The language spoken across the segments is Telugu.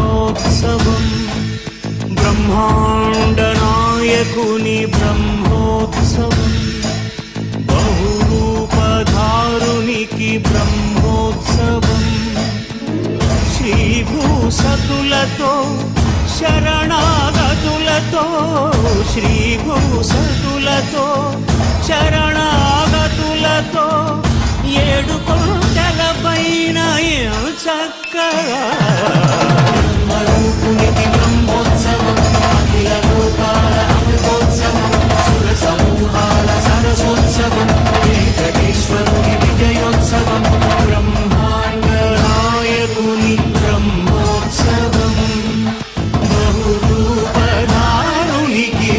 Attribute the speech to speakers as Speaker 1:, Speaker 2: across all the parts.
Speaker 1: బ్రహ్మోత్సవం బ్రహ్మాండ నాయకుని బ్రహ్మోత్సవం బహురూపధారునికి బ్రహ్మోత్సవం శ్రీభూసతులతో శరణాగతులతో శ్రీభూసతులతో శరణాగతులతో ఏడు కొండల పైన చక్కగా బ్రహ్మరూపునికి బ్రహ్మోత్సవం అఖిల లోకాల అమృతోత్సవం సుర సమూహాల సరసోత్సవం వెంకటేశ్వరుని విజయోత్సవం బ్రహ్మాండ నాయకుని బ్రహ్మోత్సవం బహురూపధారునికి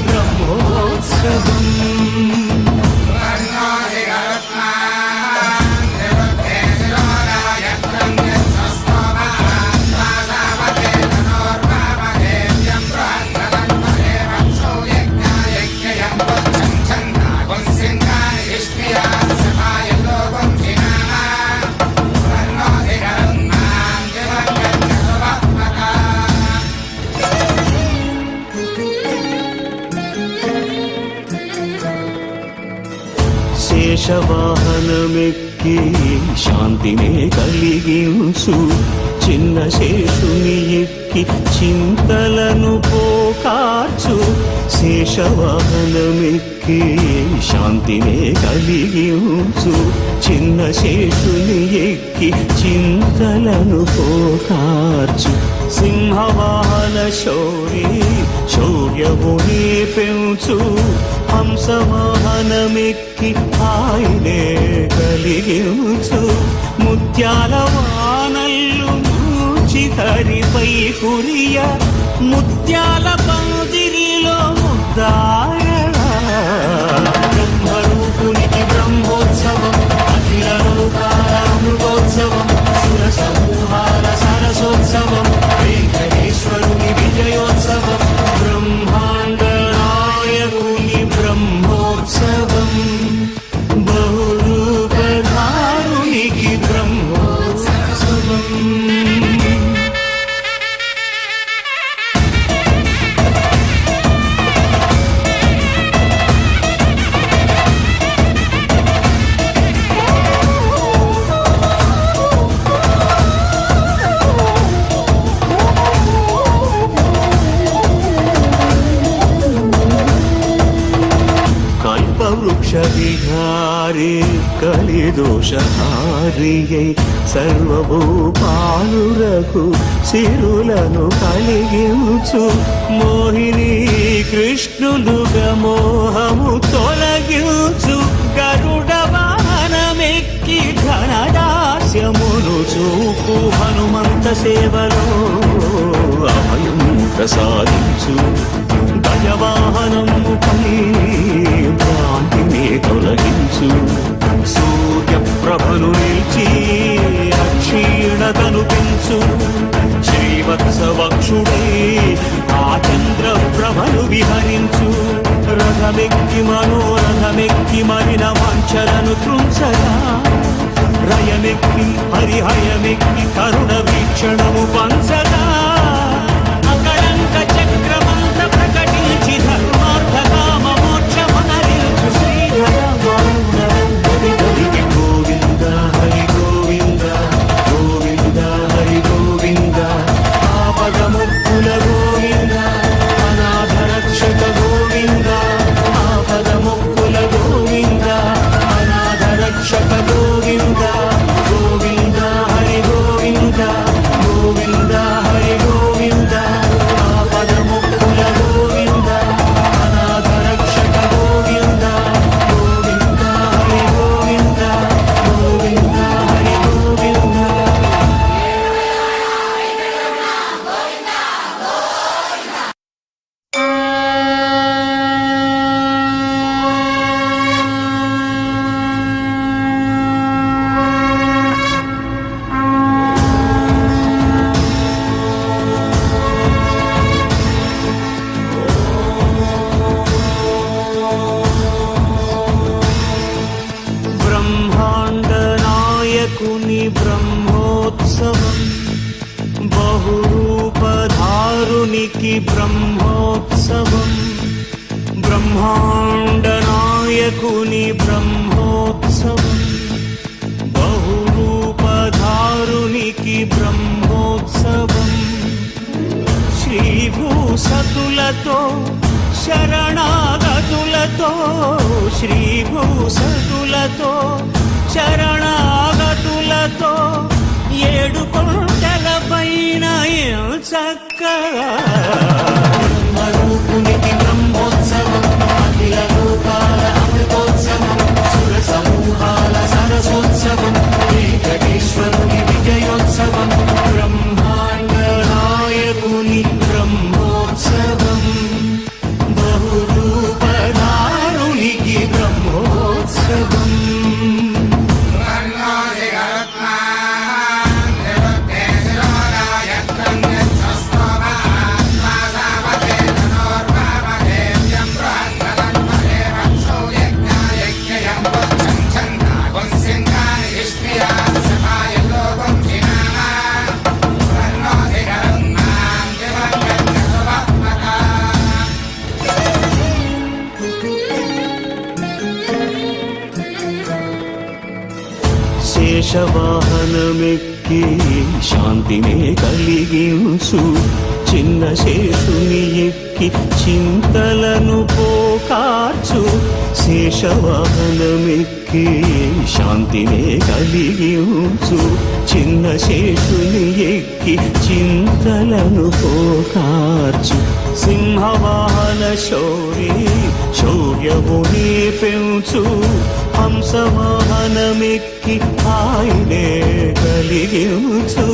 Speaker 1: బ్రహ్మోత్సవం శేషవాహనమెక్కి శాంతినే కలిగించు చిన్న శేషుని ఎక్కి చింతలను పోకార్చు శేషవాహనమెక్కి శాంతినే కలిగించు చిన్న శేషుని ఎక్కి చింతలను పోకార్చు సింహవాహన శౌర్యముని పెంచు హంసవాహనమెక్కి ఆయనే కలిగించు ముత్యాల వానల్లు మూచి హరిపై కురియ ముత్యాల పందిరిలో ముద్దాయలా బ్రహ్మరూపునికి బ్రహ్మోత్సవం అఖిల లోకాల అమృతోత్సవం సుర సమూహాల సరసోత్సవం వెంకటేశ్వరుని విజయోత్సవం బ్రహ్మాండ నాయకుని బ్రహ్మోత్సవం బహురూపధారునికి బ్రహ్మోత్సవం వృక్షవిహారి కలిదోషహారియై సర్వభూపాలురకు సిరులను కలిగించు మోహిని కృష్ణులుగా మోహము తొలగించు గరుడ వాహనమెక్కి ఘనదాస్యమును చూపు హనుమంత సేవలో అభయం ప్రసాదించు గజవాహనముపై భ్రాంతిని తొలగించు సూర్యప్రభను నిలిచి అక్షీణతను పెంచు శ్రీవత్సవక్షుడై ఆ చంద్రప్రభను విహరించు రథమెక్కి మనోరథమెక్కి మరిన వాంఛలను త్రుంచగా రయమెక్కి హరిహయమెక్కి కరుణ వీక్షణము పంచగా అకళంక చక్రమంత ప్రకటించి ధర్మార్థ కామ మోక్షమనరించు శ్రీధర గోవింద హరి గోవింద గోవింద హరి గోవింద ఆపదముక్కుల గోవింద అనాథ రక్షక గోవింద ఆపదముక్కుల గోవింద అనాథ రక్షక గోవింద గోవింద హరి గోవింద బ్రహ్మాండనాయకునికి బ్రహ్మోత్సవం బ్రహ్మాండ నాయకుని బ్రహ్మోత్సవం బహురూపధారునికి బ్రహ్మోత్సవం శ్రీభూసతులతో శరణాగతులతో శ్రీభూసతులతో శరణాగతులతో 7 కొండల పైన చక్కగా బ్రహ్మరూపునికి బ్రహ్మోత్సవం అఖిల లోకాల అమృతోత్సవం సుర సమూహాల సరసోత్సవం వెంకటేశ్వరుని విజయోత్సవం బ్రహ్మాండ నాయకుని బ్రహ్మోత్సవం బహురూపధారునికి బ్రహ్మోత్సవం శేషవాహనమెక్కి శాంతినే కలిగించు చిన్న శేషుని ఎక్కి చింతలను పోకార్చు శేషవాహనమెక్కి శాంతినే కలిగించు చిన్న శేషుని ఎక్కి చింతలను పోకార్చు సింహవాహన శౌర్యముని పెంచు హంసవాహనమెక్కి ఆయనే కలిగించు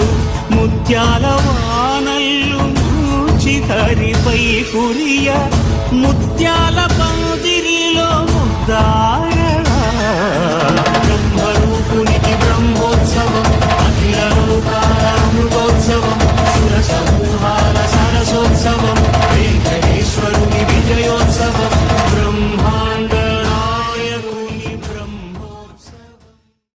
Speaker 1: ముత్యాల వానల్లు మూచితరిపై కురియ ముత్యాల పందిరిలో ముద్దా